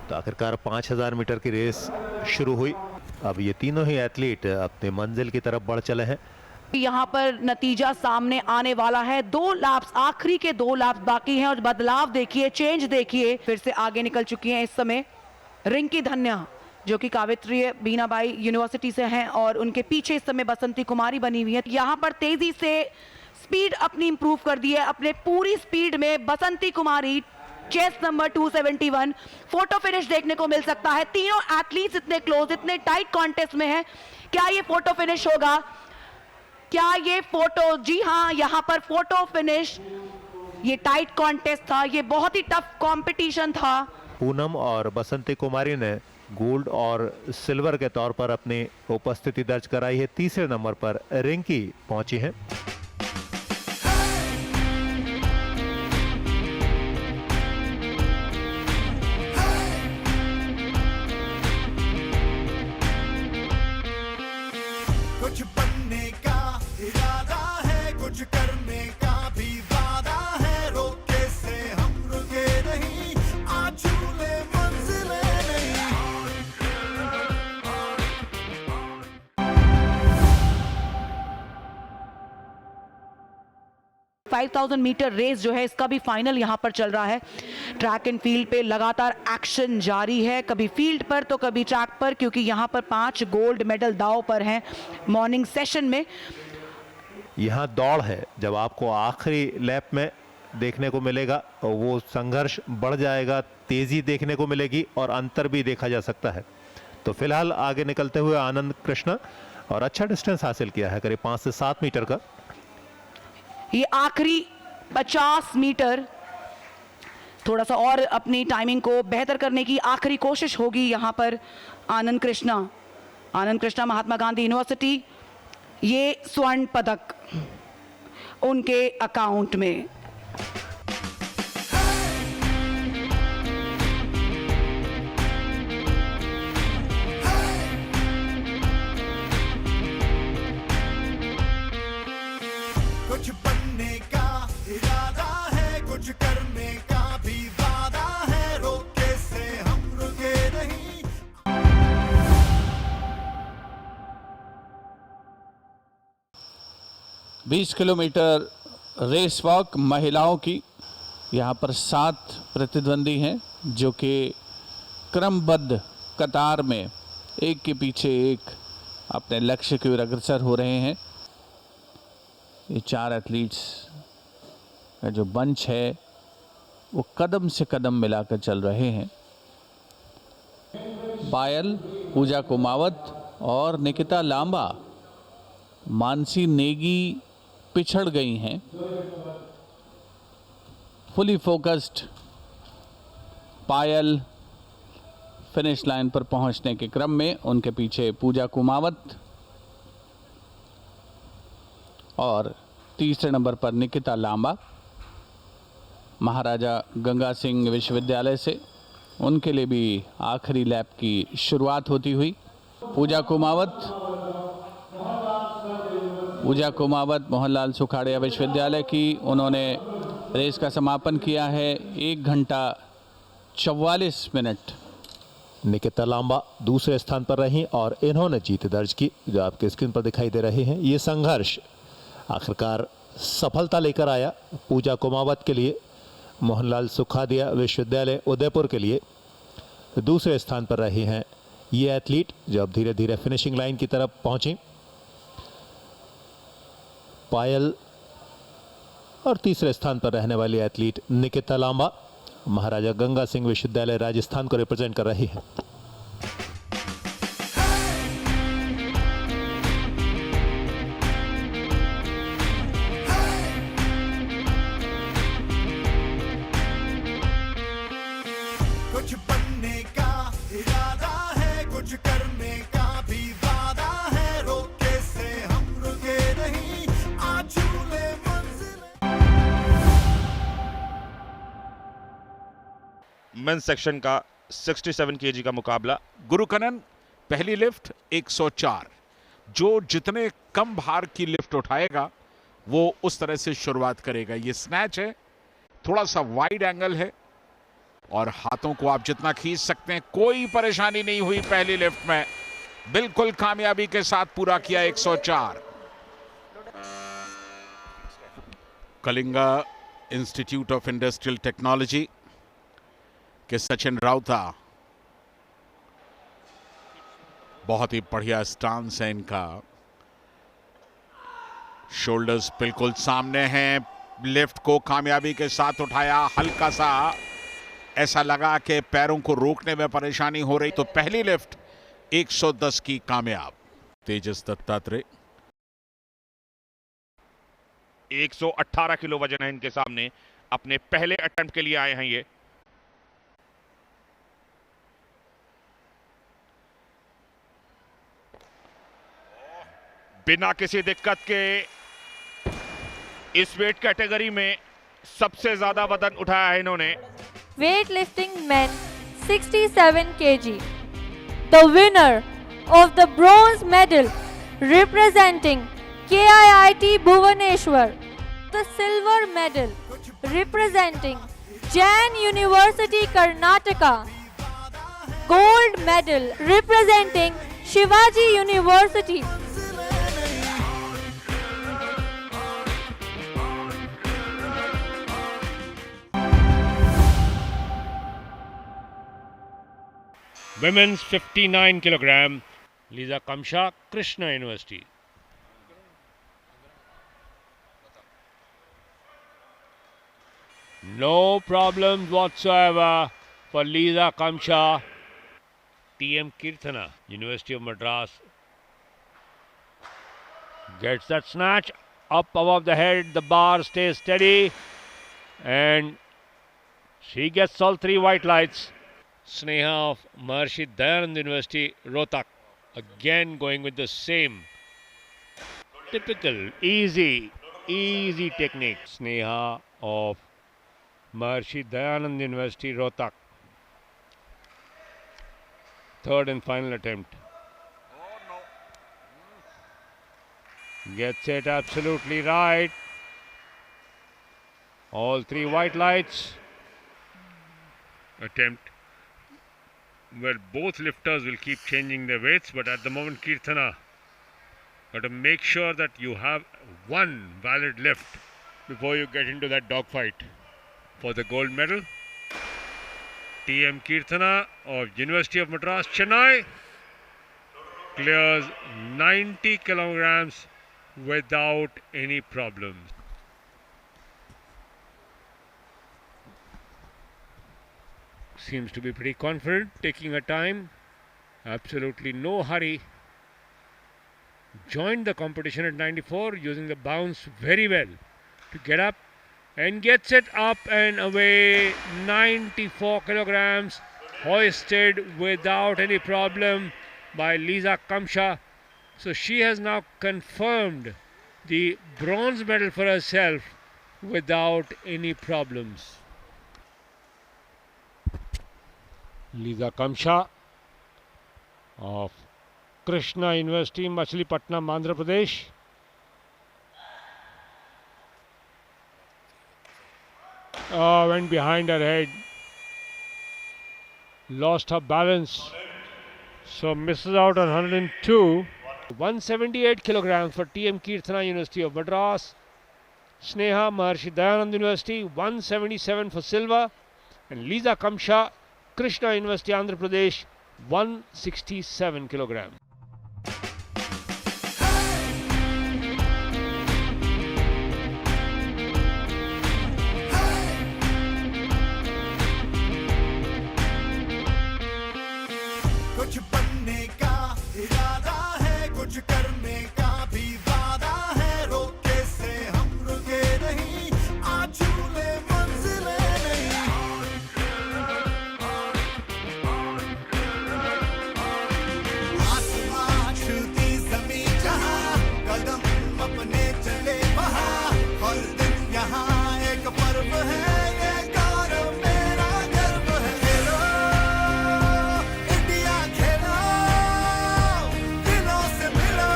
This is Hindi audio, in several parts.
तो आखिरकार 5000 मीटर की रेस शुरू हुई। अब ये तीनों ही एथलीट अपने मंजिल की तरफ बढ़ चले हैं। यहाँ पर नतीजा सामने आने वाला है। 2 लैप्स, आखिरी के 2 लैप्स बाकी हैं और बदलाव देखिए, चेंज देखिए, फिर से आगे निकल चुकी हैं इस समय रिंकी धन्या, जो कि कावित्रीय बीनाबाई यूनिवर्सिटी से हैं और उनके पीछे इस समय बसंती कुमारी बनी हुई है। यहाँ पर तेजी से स्पीड अपनी इंप्रूव कर दी है, अपने पूरी स्पीड में बसंती कुमारी, चेस्ट नंबर 271, फोटो फिनिश देखने को मिल सकता है। तीनों एथलीट्स इतने क्लोज, इतने टाइट कॉन्टेस्ट में हैं। क्या ये फोटो फिनिश होगा? क्या ये फोटो? जी हाँ, यहाँ पर फोटो फिनिश। ये टाइट कॉन्टेस्ट था, ये बहुत ही टफ कंपटीशन था। पूनम और बसंती कुमारी ने गोल्ड और सिल्वर के तौर पर अपनी उपस्थिति दर्ज कराई है। तीसरे नंबर पर रिंकी पहुंची है। कुछ बनने का इरादा है, कुछ करने का भी वादा है, रोके से हम रुके नहीं, आज झूले मंजिले नहीं। 5000 मीटर रेस जो है, इसका भी फाइनल यहाँ पर चल रहा है। ट्रैक एंड फील्ड पे लगातार एक्शन जारी है, कभी फील्ड पर तो कभी ट्रैक पर, क्योंकि यहाँ पर 5 गोल्ड मेडल दांव पर हैं मॉर्निंग सेशन में। यहाँ दौड़ है, जब आपको आखिरी लैप में देखने को मिलेगा वो संघर्ष बढ़ जाएगा, तेजी देखने को मिलेगी और अंतर भी देखा जा सकता है। तो फिलहाल आगे निकलते हुए आनंद कृष्णा, और अच्छा डिस्टेंस हासिल किया है, करीब 5 से 7 मीटर का। ये आखिरी 50 मीटर थोड़ा सा और अपनी टाइमिंग को बेहतर करने की आखिरी कोशिश होगी यहाँ पर आनंद कृष्णा महात्मा गांधी यूनिवर्सिटी, ये स्वर्ण पदक उनके अकाउंट में। कुछ बनने का इरादा है, कुछ करने का भी वादा है, रोके से हम रुके नहीं। बीस किलोमीटर रेस वॉक महिलाओं की। यहाँ पर 7 प्रतिद्वंदी हैं जो कि क्रमबद्ध कतार में एक के पीछे एक अपने लक्ष्य की ओर अग्रसर हो रहे हैं। ये 4 एथलीट्स का जो बंच है वो कदम से कदम मिलाकर चल रहे हैं। पायल, पूजा कुमावत और निकिता लांबा, मानसी नेगी पिछड़ गई हैं। फुली फोकस्ड पायल फिनिश लाइन पर पहुंचने के क्रम में, उनके पीछे पूजा कुमावत और तीसरे नंबर पर निकिता लांबा, महाराजा गंगा सिंह विश्वविद्यालय से। उनके लिए भी आखिरी लैप की शुरुआत होती हुई। पूजा कुमावत मोहनलाल सुखाड़िया विश्वविद्यालय की, उन्होंने रेस का समापन किया है 1 घंटा 44 मिनट। निकिता लांबा दूसरे स्थान पर रहीं और इन्होंने जीत दर्ज की, जो आपके स्क्रीन पर दिखाई दे रहे हैं। ये संघर्ष आखिरकार सफलता लेकर आया पूजा कुमावत के लिए। मोहनलाल सुखाड़िया विश्वविद्यालय उदयपुर के लिए दूसरे स्थान पर रही हैं ये एथलीट, जो अब धीरे धीरे फिनिशिंग लाइन की तरफ पहुंची। पायल और तीसरे स्थान पर रहने वाली एथलीट निकिता लांबा महाराजा गंगा सिंह विश्वविद्यालय राजस्थान को रिप्रेजेंट कर रही है। कुछ बनने का इरादा है, कुछ करने का भी वादा है, रोके से हम रुके नहीं, आज झूले मंजिले। मेंस सेक्शन का 67 केजी का मुकाबला। गुरुकनन पहली लिफ्ट 104। जो जितने कम भार की लिफ्ट उठाएगा वो उस तरह से शुरुआत करेगा। ये स्नैच है, थोड़ा सा वाइड एंगल है और हाथों को आप जितना खींच सकते हैं, कोई परेशानी नहीं हुई पहली लिफ्ट में, बिल्कुल कामयाबी के साथ पूरा किया 104। Kalinga institute of industrial technology के सचिन राउता, बहुत ही बढ़िया स्टांस है इनका, शोल्डर्स बिल्कुल सामने हैं, लिफ्ट को कामयाबी के साथ उठाया, हल्का सा ऐसा लगा कि पैरों को रोकने में परेशानी हो रही, तो पहली लिफ्ट 110 की कामयाब। तेजस दत्तात्रेय 118 किलो वजन है इनके सामने, अपने पहले अटेम्प्ट के लिए आए हैं ये। बिना किसी दिक्कत के इस वेट कैटेगरी में सबसे ज्यादा वजन उठाया है इन्होंने। Weightlifting men 67 kg. The winner of the bronze medal representing KIIT Bhubaneswar. The silver medal representing Jain University Karnataka. Gold medal representing Shivaji University. Women's 59 kilogram, Lisa Kamsha, Krishna University. No problems whatsoever for Lisa Kamsha. TM Kirthana, University of Madras. Gets that snatch up above the head, the bar stays steady, and she gets all three white lights. Sneha of Maharshi Dayanand University, Rohtak, again going with the same typical easy technique. Sneha of Maharshi Dayanand University, Rohtak. Third and final attempt. Gets it absolutely right. All three white lights. Attempt where both lifters will keep changing their weights, but at the moment Kirthana got to make sure that you have one valid lift before you get into that dogfight for the gold medal. TM Kirthana of University of Madras, Chennai clears 90 kilograms without any problems. Seems to be pretty confident, taking her time, absolutely no hurry. Joined the competition at 94, using the bounce very well to get up, and gets it up and away. 94 kilograms hoisted without any problem by Lisa Kamsha. So she has now confirmed the bronze medal for herself without any problems. Lisa Kamsha of Krishna University, Machilipatnam, Andhra Pradesh. Went behind her head, lost her balance, so misses out on 102. 178 kilograms for TM Kirthana, University of Madras. Sneha, Maharshi Dayanand University, 177 for silver. And Lisa Kamsha, Krishna University, Andhra Pradesh, 167 kilograms. कुछ बनने का इरादा है, कुछ करने का भी वादा है, रोके से हम रुके नहीं, आज झूले मंजिले नहीं। आसमां छूती ज़मीं जहां, कदम अपने चले वहां, हर दिन यहाँ एक पर्व है, ये गौरव मेरा गर्व है। खेलो इंडिया खेलो, दिलों से मिलो।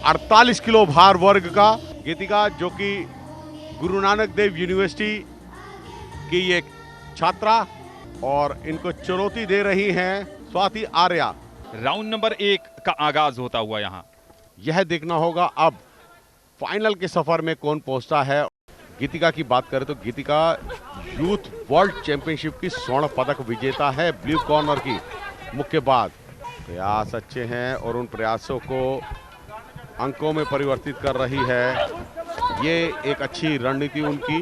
48 किलो भार वर्ग का गीतिका, जो कि गुरु नानक देव यूनिवर्सिटी की ये छात्रा और इनको चुनौती दे रही हैं स्वाति आर्या। राउंड नंबर 1 का आगाज होता हुआ यहाँ यह देखना होगा अब फाइनल के सफर में कौन पहुंचता है। गीतिका की बात करें तो गीतिका यूथ वर्ल्ड चैंपियनशिप की स्वर्ण पदक विजेता है। ब्लू कॉर्नर की मुक्केबाज। प्रयास अच्छे हैं और उन प्रयासों को अंकों में परिवर्तित कर रही है। ये एक अच्छी रणनीति उनकी।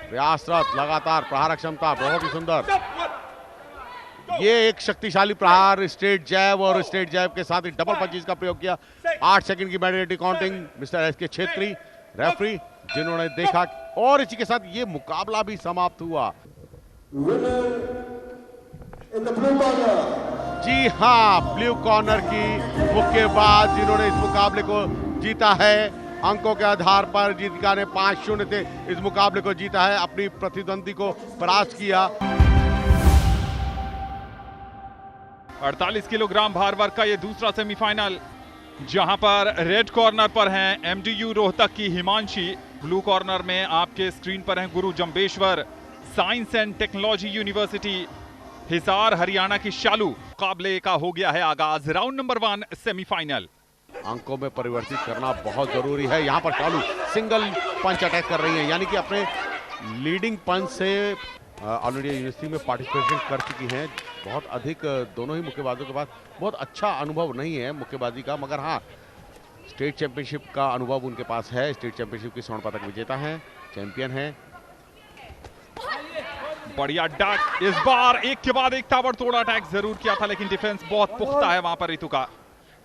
प्रयासरत लगातार प्रहार क्षमता बहुत ही सुंदर। ये एक शक्तिशाली प्रहार स्ट्रेट जैब और स्ट्रेट जैब के साथ ही डबल पंचेस का प्रयोग किया। 8 सेकंड की मैंडेटरी काउंटिंग मिस्टर एस के छेत्री रेफरी जिन्होंने देखा और इसी के साथ ये मुकाबला भी समाप्त हुआ। जी हाँ, ब्लू कॉर्नर की मुक्केबाज जिन्होंने इस मुकाबले को जीता है। अंकों के आधार पर गीतिका ने 5-0 से इस मुकाबले को जीता है। अपनी प्रतिद्वंदी को परास्त किया। 48 किलोग्राम भार वर्ग का ये दूसरा सेमीफाइनल, जहां पर रेड कॉर्नर पर हैं एमडीयू रोहतक की हिमांशी, ब्लू कॉर्नर में आपके स्क्रीन पर हैं गुरु Jambheshwar science and technology university Hisar Haryana की शालू। मुकाबले का हो गया है आगाज। Round number 1 semifinal. अंकों में परिवर्तित करना बहुत जरूरी है। यहाँ पर शालू सिंगल पंच अटैक कर रही है, यानी कि अपने लीडिंग पंच से ऑल इंडिया यूनिवर्सिटी में पार्टिसिपेशन कर चुकी हैं। बहुत अधिक दोनों ही मुक्केबाजों के पास बहुत अच्छा अनुभव नहीं है मुक्केबाजी का, मगर हाँ स्टेट चैंपियनशिप का अनुभव उनके पास है। स्टेट चैंपियनशिप की स्वर्ण पदक विजेता हैं, चैंपियन हैं। बढ़िया डक, इस बार एक के बाद एक ताबड़तोड़ अटैक जरूर किया था, लेकिन डिफेंस बहुत पुख्ता है वहां पर रितु का।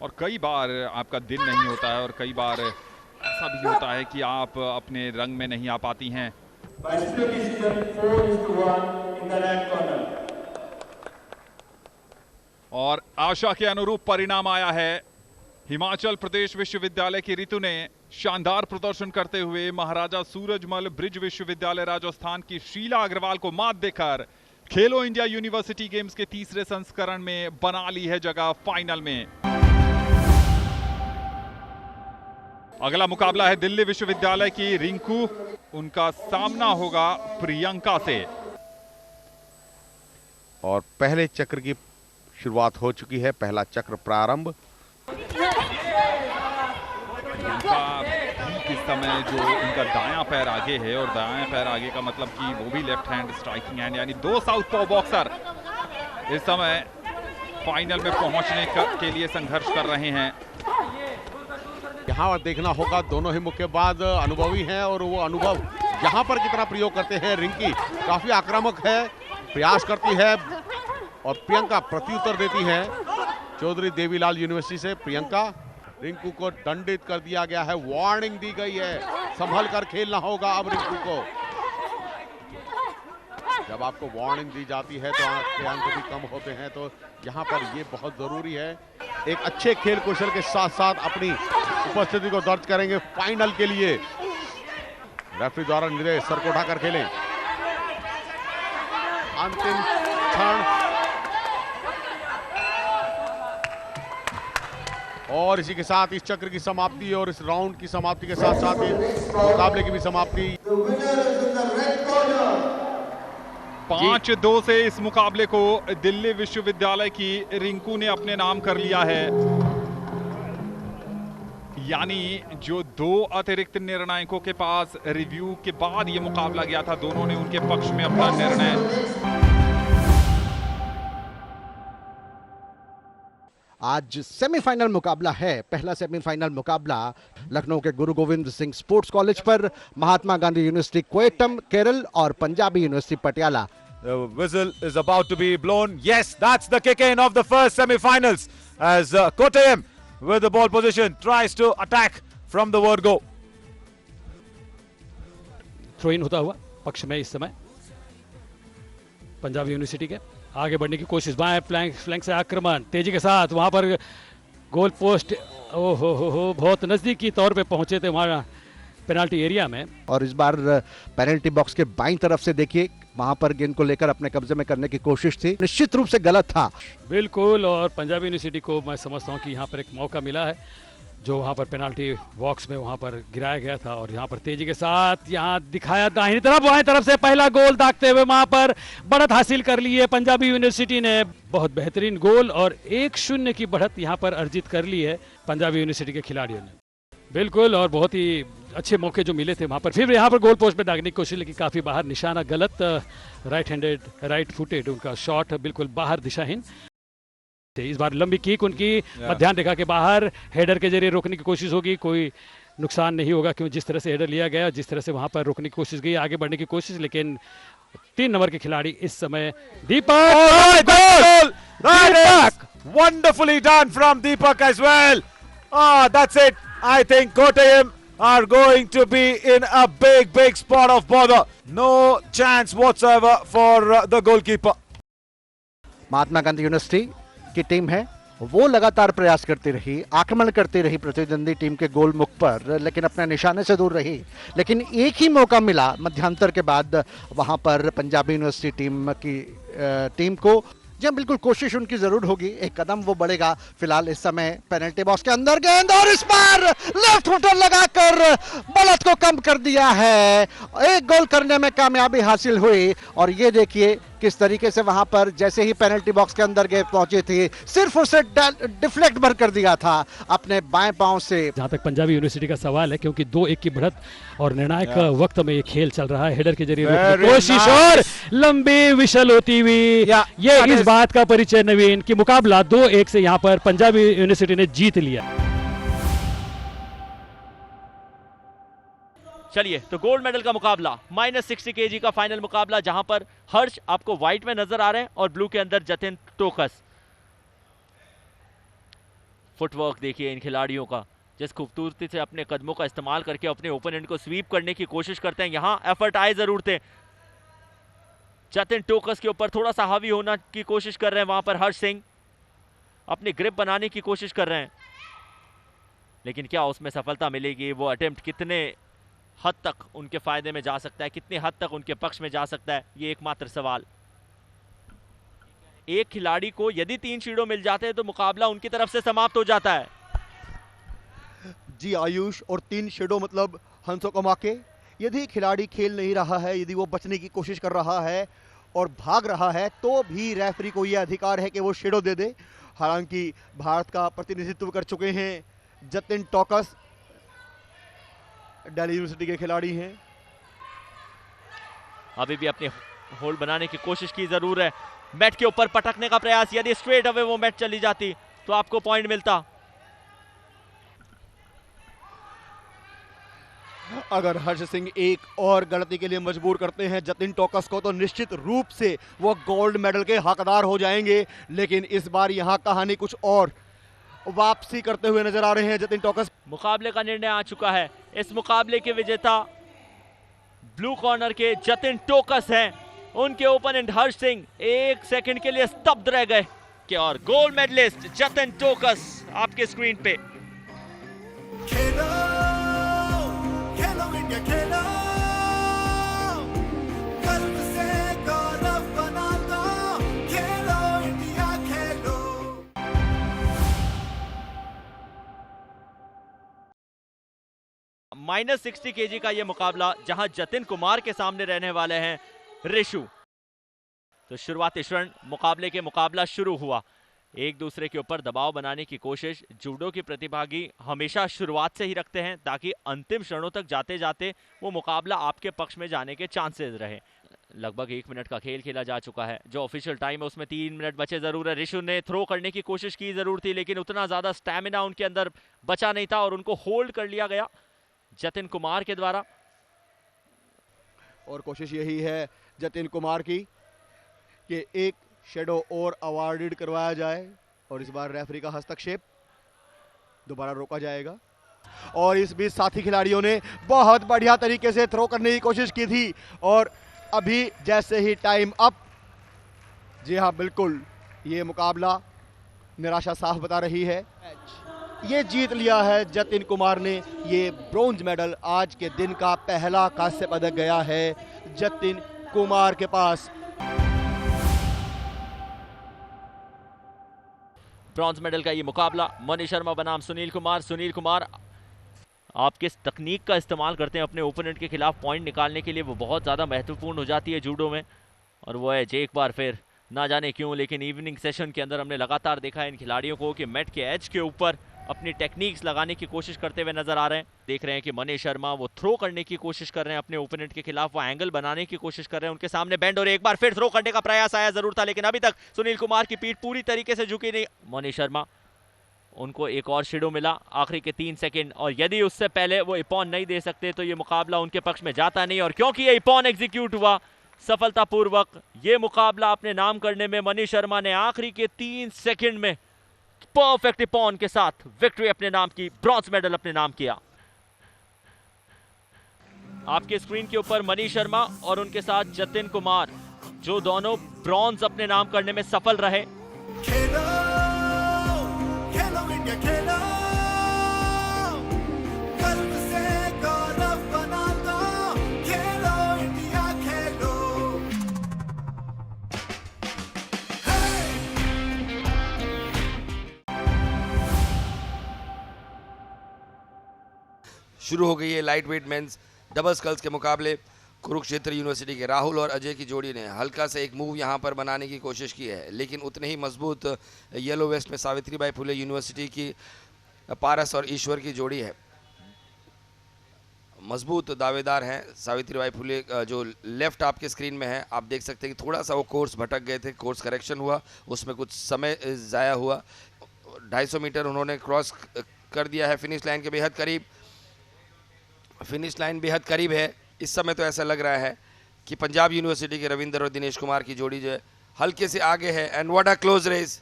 और कई बार आपका दिन नहीं होता है और कई बार ऐसा भी होता है कि आप अपने रंग में नहीं आ पाती हैं। और आशा के अनुरूप परिणाम आया है। हिमाचल प्रदेश विश्वविद्यालय की रितु ने शानदार प्रदर्शन करते हुए महाराजा सूरजमल ब्रिज विश्वविद्यालय राजस्थान की शीला अग्रवाल को मात देकर खेलो इंडिया यूनिवर्सिटी गेम्स के तीसरे संस्करण में बना ली है जगह फाइनल में। अगला मुकाबला है दिल्ली विश्वविद्यालय की रिंकू, उनका सामना होगा प्रियंका से। और पहले चक्र की शुरुआत हो चुकी है, पहला चक्र प्रारंभ। प्रियंका इस समय जो उनका दायां पैर आगे है, और दायां पैर आगे का मतलब कि वो भी लेफ्ट हैंड स्ट्राइकिंग हैंड, यानी 2 साउथ पॉ बॉक्सर इस समय फाइनल में पहुंचने के लिए संघर्ष कर रहे हैं। यहाँ पर देखना होगा, दोनों ही मुक्केबाज अनुभवी हैं और वो अनुभव यहाँ पर कितना प्रयोग करते हैं। रिंकी काफी आक्रामक है, प्रयास करती है और प्रियंका प्रत्युत्तर देती है। चौधरी देवीलाल यूनिवर्सिटी से प्रियंका, रिंकू को दंडित कर दिया गया है, वार्निंग दी गई है, संभल कर खेलना होगा अब रिंकू को। जब आपको वार्निंग दी जाती है तो आपके अंक भी कम होते हैं, तो यहाँ पर ये बहुत जरूरी है। एक अच्छे खेल कौशल के साथ साथ अपनी उपस्थिति को दर्ज करेंगे फाइनल के लिए। रेफरी द्वारा निर्देश सर को उठाकर खेलें। अंतिम क्षण और इसी के साथ इस चक्र की समाप्ति और इस राउंड की समाप्ति के साथ साथ मुकाबले की भी समाप्ति। 5-2 से इस मुकाबले को दिल्ली विश्वविद्यालय की रिंकू ने अपने नाम कर लिया है। यानी जो 2 अतिरिक्त निर्णायकों के पास रिव्यू के बाद ये मुकाबला गया था, दोनों ने उनके पक्ष में अपना निर्णय। आज सेमीफाइनल मुकाबला है। पहला सेमीफाइनल मुकाबला लखनऊ के गुरु गोविंद सिंह स्पोर्ट्स कॉलेज पर महात्मा गांधी यूनिवर्सिटी क्वेटम केरल और Punjabi university Patiala. The whistle is about to be blown. Yes, that's the kick in of the first semi-finals as Kottayam with the ball position tries to attack from the word go. Throw in होता हुआ पक्ष में इस समय पंजाब यूनिवर्सिटी के आगे बढ़ने की कोशिश, बाएं फ्लैंक से आक्रमण तेजी के साथ, वहां पर गोल पोस्ट, ओहो हो बहुत नजदीकी तौर पे पहुंचे थे वहां पेनाल्टी एरिया में। और इस बार पेनल्टी बॉक्स के बाईं तरफ से देखिए, वहां पर गेंद को लेकर अपने कब्जे में करने की कोशिश थी, निश्चित रूप से गलत था। बिल्कुल, और पंजाबी यूनिवर्सिटी को मैं समझता हूँ कि यहाँ पर एक मौका मिला है जो वहाँ पर पेनाल्टी बॉक्स में वहाँ पर गिराया गया था, और यहाँ पर तेजी के साथ यहाँ दिखाया दाहिनी तरफ, बाएं तरफ से पहला गोल दागते हुए वहाँ पर बढ़त हासिल कर ली है पंजाबी यूनिवर्सिटी ने। बहुत बेहतरीन गोल और 1-0 की बढ़त यहाँ पर अर्जित कर ली है पंजाबी यूनिवर्सिटी के खिलाड़ियों ने। बिल्कुल, और बहुत ही अच्छे मौके जो मिले थे वहाँ पर, फिर यहाँ पर गोल पोस्ट में दागने की कोशिश, लेकिन काफ़ी बाहर, निशाना गलत, राइट फुटेड उनका शॉट, बिल्कुल बाहर दिशाहीन। इस बार लंबी किक उनकी मध्याह्न रेखा के बाहर, हेडर के जरिए रोकने की कोशिश होगी, कोई नुकसान नहीं होगा क्योंकि जिस तरह से हेडर लिया गया, जिस तरह से वहां पर रोकने की कोशिश गई, आगे बढ़ने की कोशिश, लेकिन 3 नंबर के खिलाड़ी इस समय दीपक, wonderfully done from Deepak as well. That's it. I think Kottayam are going to be in a big spot of bother. No chance whatsoever for the goalkeeper. Mahatma Gandhi university की टीम है, वो लगातार प्रयास करती रही, आक्रमण करती रही प्रतिद्वंदी टीम के गोल मुख पर, लेकिन अपने निशाने से दूर रही। लेकिन एक ही मौका मिला मध्यांतर के बाद वहां पर पंजाबी यूनिवर्सिटी टीम को। जी बिल्कुल, कोशिश उनकी जरूर होगी, एक कदम वो बढ़ेगा। फिलहाल इस समय पेनल्टी बॉक्स के अंदर गेंद, और इस बार लेफ्ट फुटर लगाकर बढ़त को कम कर दिया है। एक गोल करने में कामयाबी हासिल हुई, और ये देखिए किस तरीके से वहां पर जैसे ही पेनल्टी बॉक्स के अंदर गेंद पहुंची थी, सिर्फ उसे डिफ्लेक्ट भर कर दिया था अपने बाएं पांव से। जहां तक पंजाबी यूनिवर्सिटी का सवाल है, क्योंकि 2-1 की बढ़त और निर्णायक वक्त में ये खेल चल रहा है, हेडर के जरिए रोकने की कोशिश और लंबी विशल होती हुई, ये इस बात का परिचय नवीन कि मुकाबला 2-1 से यहां पर पंजाबी यूनिवर्सिटी ने जीत लिया। चलिए, तो गोल्ड मेडल का मुकाबला, -60 kg का फाइनल मुकाबला, जहां पर हर्ष आपको व्हाइट में नजर आ रहे हैं और ब्लू के अंदर जतिन टोकस। फुटवर्क देखिए इन खिलाड़ियों का, जिस खूबसूरती से अपने कदमों का इस्तेमाल करके अपने ओपोनेंट को स्वीप करने की कोशिश करते हैं। यहां एफर्ट आए जरूर थे, जतिन टोकस के ऊपर थोड़ा सा हावी होना की कोशिश कर रहे हैं, वहां पर हर्ष सिंह अपनी ग्रिप बनाने की कोशिश कर रहे हैं, लेकिन क्या उसमें सफलता मिलेगी? वो अटेम्प्ट कितने हद तक उनके फायदे में जा सकता है, कितने हद तक उनके पक्ष में जा सकता है, ये एकमात्र सवाल। एक खिलाड़ी को यदि 3 शीडो मिल जाते हैं तो मुकाबला उनकी तरफ से समाप्त हो जाता है। जी आयुष, और 3 शेडो मतलब हंसों को माके। यदि खिलाड़ी खेल नहीं रहा है, यदि वो बचने की कोशिश कर रहा है और भाग रहा है, तो भी रेफरी को यह अधिकार है कि वो शेडो दे दे। हालांकि भारत का प्रतिनिधित्व कर चुके हैं जतिन टोकस, दिल्ली यूनिवर्सिटी के खिलाड़ी हैं। अभी भी अपने होल्ड बनाने की कोशिश की जरूर है, मैट के ऊपर पटकने का प्रयास, यदि स्ट्रेट अवे वो मैट चली जाती तो आपको पॉइंट मिलता। अगर हर्ष सिंह एक और गलती के लिए मजबूर करते हैं जतिन टोकस को, तो निश्चित रूप से वो गोल्ड मेडल के हकदार हो जाएंगे। लेकिन इस बार यहां कहानी कुछ और, वापसी करते हुए नजर आ रहे हैं जतिन टोकस। मुकाबले का निर्णय आ चुका है, इस मुकाबले के विजेता ब्लू कॉर्नर के जतिन टोकस हैं। उनके ओपोनेंट हर्ष सिंह 1 सेकंड के लिए स्तब्ध रह गए कि और गोल्ड मेडलिस्ट जतिन टोकस आपके स्क्रीन पे। खेलो खेलो इंडिया खेलो, गर्व से गौरव बना दो, खेलो इंडिया खेलो। -60 kg का यह मुकाबला, जहां जतिन कुमार के सामने रहने वाले हैं ऋषु। तो शुरुआती क्षण मुकाबले के मुकाबला शुरू हुआ, एक दूसरे के ऊपर दबाव बनाने की कोशिश जूडो के प्रतिभागी हमेशा शुरुआत से ही रखते हैं, ताकि अंतिम क्षणों तक जाते जाते वो मुकाबला आपके पक्ष में जाने के चांसेस रहे। लगभग 1 मिनट का खेल खेला जा चुका है, जो ऑफिशियल टाइम है उसमें 3 मिनट बचे जरूर है। ऋषु ने थ्रो करने की कोशिश की जरूर थी, लेकिन उतना ज्यादा स्टैमिना उनके अंदर बचा नहीं था और उनको होल्ड कर लिया गया जतिन कुमार के द्वारा। और कोशिश यही है जतिन कुमार की कि एक शेडो और अवार्डेड करवाया जाए, और इस बार रेफरी का हस्तक्षेप दोबारा रोका जाएगा। और इस बीच साथी खिलाड़ियों ने बहुत बढ़िया तरीके से थ्रो करने की कोशिश की थी, और अभी जैसे ही टाइम अप, जी हाँ बिल्कुल, ये मुकाबला निराशा साफ बता रही है। ये जीत लिया है जतिन कुमार ने। ये ब्रॉन्ज मेडल आज के दिन का पहला कांस्य पदक गया है जतिन कुमार के पास। ब्रॉन्ज मेडल का ये मुकाबला मनीष शर्मा बनाम सुनील कुमार। सुनील कुमार, आप किस तकनीक का इस्तेमाल करते हैं अपने ओपोनेंट के खिलाफ पॉइंट निकालने के लिए? वो बहुत ज़्यादा महत्वपूर्ण हो जाती है जूडो में, और वो है एक बार फिर ना जाने क्यों, लेकिन इवनिंग सेशन के अंदर हमने लगातार देखा है इन खिलाड़ियों को कि मैट के एज के ऊपर अपनी टेक्निक्स लगाने की कोशिश करते हुए नजर आ रहे हैं। देख रहे हैं कि मनीष शर्मा वो थ्रो करने की कोशिश कर रहे हैं अपने ओपोनेंट के खिलाफ, वो एंगल बनाने की कोशिश कर रहे हैं उनके सामने बैंड, और एक बार फिर थ्रो करने का प्रयास आया जरूर था, लेकिन अभी तक सुनील कुमार की पीठ पूरी तरीके से झुकी नहीं। मनीष शर्मा, उनको एक और शेडो मिला आखिरी के 3 सेकंड, और यदि उससे पहले वो इपॉन नहीं दे सकते तो ये मुकाबला उनके पक्ष में जाता नहीं, और क्योंकि ये इपॉन एग्जीक्यूट हुआ सफलतापूर्वक, ये मुकाबला अपने नाम करने में मनीष शर्मा ने आखिरी के 3 सेकंड में परफेक्ट इपॉन के साथ विक्ट्री अपने नाम की, ब्रॉन्ज मेडल अपने नाम किया। आपके स्क्रीन के ऊपर मनीष शर्मा और उनके साथ जतिन कुमार, जो दोनों ब्रॉन्ज अपने नाम करने में सफल रहे। खेलो इंडिया खेलो, गर्व से गौरव बना दो, खेलो इंडिया खेलो। शुरू हो गई है lightweight men's double sculls के मुकाबले। कुरुक्षेत्र यूनिवर्सिटी के राहुल और अजय की जोड़ी ने हल्का सा एक मूव यहां पर बनाने की कोशिश की है, लेकिन उतने ही मजबूत येलो वेस्ट में सावित्रीबाई फुले यूनिवर्सिटी की पारस और ईश्वर की जोड़ी है। मजबूत दावेदार हैं सावित्रीबाई फुले। जो लेफ्ट आपके स्क्रीन में है, आप देख सकते हैं कि थोड़ा सा वो कोर्स भटक गए थे, कोर्स करेक्शन हुआ, उसमें कुछ समय ज़ाया हुआ। 250 मीटर उन्होंने क्रॉस कर दिया है, फिनिश लाइन के बेहद करीब, फिनिश लाइन बेहद करीब है। इस समय तो ऐसा लग रहा है कि पंजाब यूनिवर्सिटी के रविंदर और दिनेश कुमार की जोड़ी जो है हल्के से आगे है। And what a close race.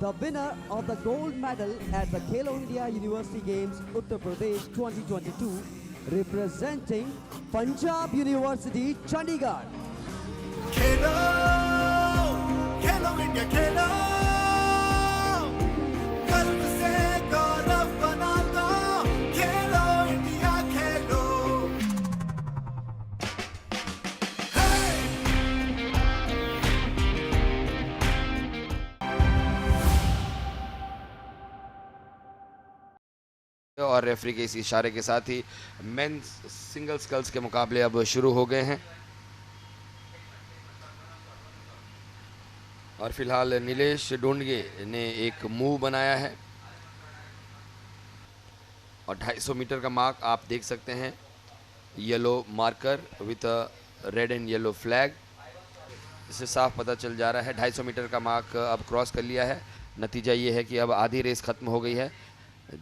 The winner of the gold medal at the Khelo India University Games Uttar Pradesh 2022, representing Punjab University, Chandigarh. Khelo India खेलो, गर्व से गौरव बना दो, खेलो इंडिया खेलो। और रेफरी के इस इशारे के साथ ही मेंस सिंगल स्कल्स के मुकाबले अब शुरू हो गए हैं। और फिलहाल नीलेश डोंडगे ने एक मूव बनाया है और 250 मीटर का मार्क आप देख सकते हैं, yellow marker with red and yellow flag. इससे साफ पता चल जा रहा है 250 मीटर का मार्क अब क्रॉस कर लिया है। नतीजा ये है कि अब आधी रेस खत्म हो गई है।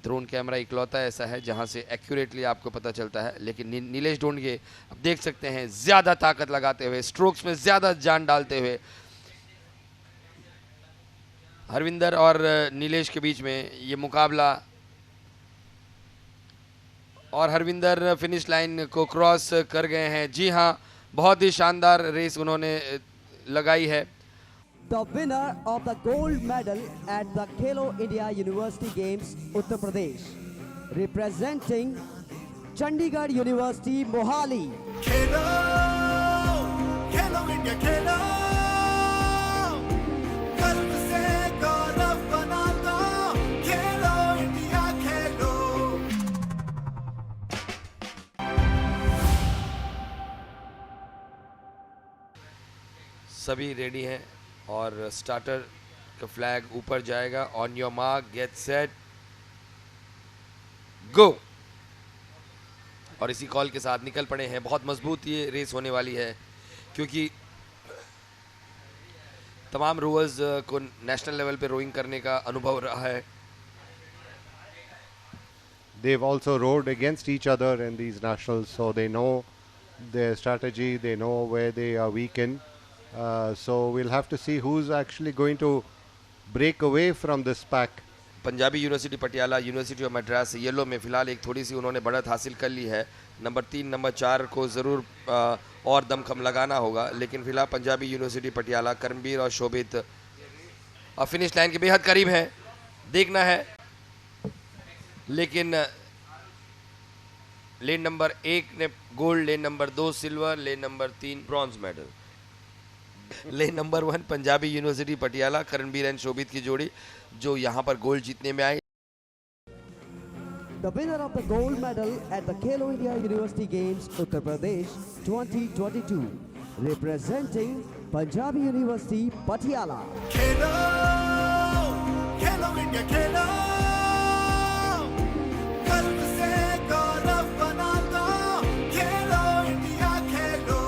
ड्रोन कैमरा इकलौता ऐसा है जहां से एक्यूरेटली आपको पता चलता है, लेकिन नीलेश डोंडगे आप देख सकते हैं ज़्यादा ताकत लगाते हुए, स्ट्रोक्स में ज़्यादा जान डालते हुए। हरविंदर और नीलेश के बीच में ये मुकाबला, और हरविंदर फिनिश लाइन को क्रॉस कर गए हैं। जी हाँ, बहुत ही शानदार रेस उन्होंने लगाई है। The winner of the gold medal at the Khelo India University Games Uttar Pradesh, representing Chandigarh University, Mohali. Khelo India खेलो, गर्व से गौरव बना दो, खेलो इंडिया खेलो। सभी रेडी हैं और स्टार्टर का फ्लैग ऊपर जाएगा। On your mark, get set, go. और इसी कॉल के साथ निकल पड़े हैं। बहुत मजबूत ये रेस होने वाली है, क्योंकि तमाम रोवर्स को नेशनल लेवल पे रोइंग करने का अनुभव रहा है। They've also rowed against each other in these nationals, so they know their strategy, they know where they are weak in. So we'll have to see who's actually going to break away from this pack. Punjabi university Patiala, university of Madras yellow में फिलहाल एक थोड़ी सी उन्होंने बढ़त हासिल कर ली है। नंबर 3, नंबर 4 को ज़रूर और दमखम लगाना होगा, लेकिन फिलहाल पंजाबी यूनिवर्सिटी पटियाला, करमबीर और शोभित और फिनिश लाइन के बेहद करीब हैं। देखना है लेकिन लेन नंबर 1 ने gold, lane number 2 silver, lane number 3 bronze medal. Lane number 1 Punjabi university Patiala, Karanbir and Shobhit की जोड़ी जो यहाँ पर गोल्ड जीतने में आई। The winner of the gold medal at the Khelo India University Games Uttar Pradesh 2022, representing Punjabi University Patiala. Khelo Khelo India खेलो, गर्व से गौरव बना दो, खेलो इंडिया खेलो।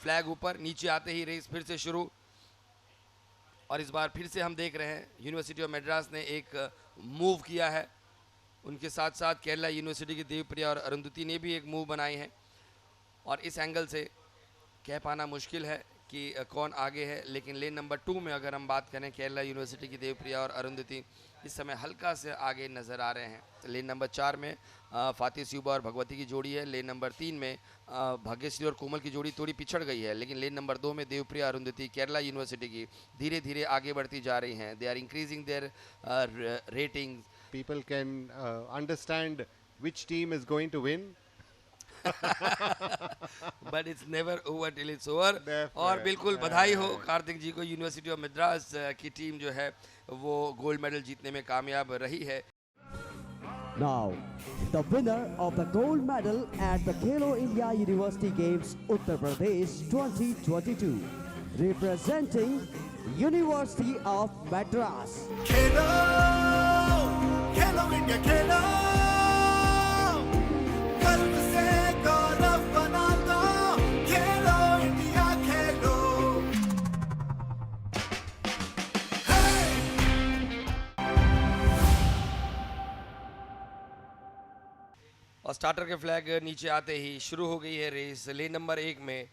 फ्लैग ऊपर, नीचे आते ही रेस फिर से शुरू। और इस बार फिर से हम देख रहे हैं यूनिवर्सिटी ऑफ मद्रास ने एक मूव किया है। उनके साथ साथ केरला यूनिवर्सिटी की देवप्रिया और अरुंधति ने भी एक मूव बनाई है। और इस एंगल से कह पाना मुश्किल है कि कौन आगे है, लेकिन लेन नंबर 2 में अगर हम बात करें केरला यूनिवर्सिटी की देवप्रिया और अरुंधति इस समय हल्का से आगे नज़र आ रहे हैं। तो लेन नंबर 4 में फातिह स्यूबा और भगवती की जोड़ी है। लेन नंबर 3 में भाग्यश्री और कोमल की जोड़ी थोड़ी पिछड़ गई है, लेकिन लेन नंबर 2 में देवप्रिया अरुंधति केरला यूनिवर्सिटी की धीरे धीरे आगे बढ़ती जा रही हैं। They are increasing their rating. People can understand which team is going to win. But it's never over till it's over. और बिल्कुल बधाई हो कार्तिक जी को, यूनिवर्सिटी ऑफ मद्रास की टीम जो है वो गोल्ड मेडल जीतने में कामयाब रही है। Now, the winner of the gold medal at the Khelo India University Games Uttar Pradesh 2022, representing University of Madras. Khelo Khelo India खेलो, गर्व से गौरव बना दो, खेलो इंडिया खेलो। और स्टार्टर के फ्लैग नीचे आते ही शुरू हो गई है रेस। लेन नंबर 1 में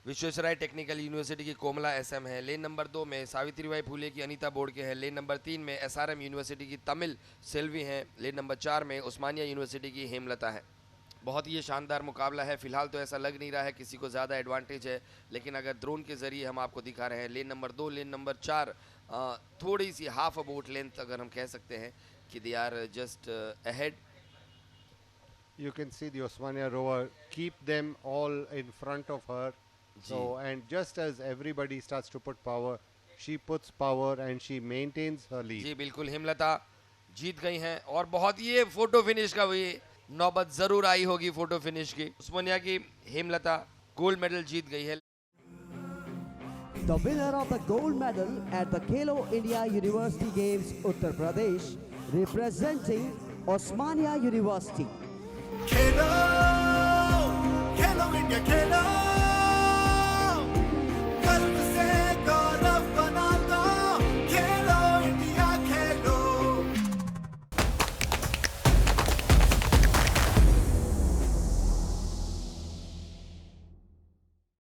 विश्वेश्वराय टेक्निकल यूनिवर्सिटी की कोमला एसएम है। लेन नंबर 2 में सावित्रीबाई फूले की अनीता बोर्ड के है। लेन नंबर 3 में एसआरएम यूनिवर्सिटी की तमिल सेल्वी हैं। लेन नंबर 4 में उस्मानिया यूनिवर्सिटी की हेमलता है। बहुत ही ये शानदार मुकाबला है। फिलहाल तो ऐसा लग नहीं रहा है किसी को ज़्यादा एडवांटेज है, लेकिन अगर ड्रोन के ज़रिए हम आपको दिखा रहे हैं लेन नंबर 2, लेन नंबर 4 थोड़ी सी हाफ अ बोट लेंथ अगर हम कह सकते हैं कि they are just ahead. You can see the Osmania rower keep them all in front of her. So, and just as everybody starts to put power, she puts power and she maintains her lead. जी बिल्कुल, हेमलता जीत गई हैं और बहुत ये फोटो फिनिश का भी नौबत जरूर आई होगी फोटो फिनिश की। उस्मानिया की हेमलता गोल्ड मेडल जीत गई है। The winner of the gold medal at the Khelo India University Games Uttar Pradesh, representing Osmania University. Khelo Khelo India Khelo.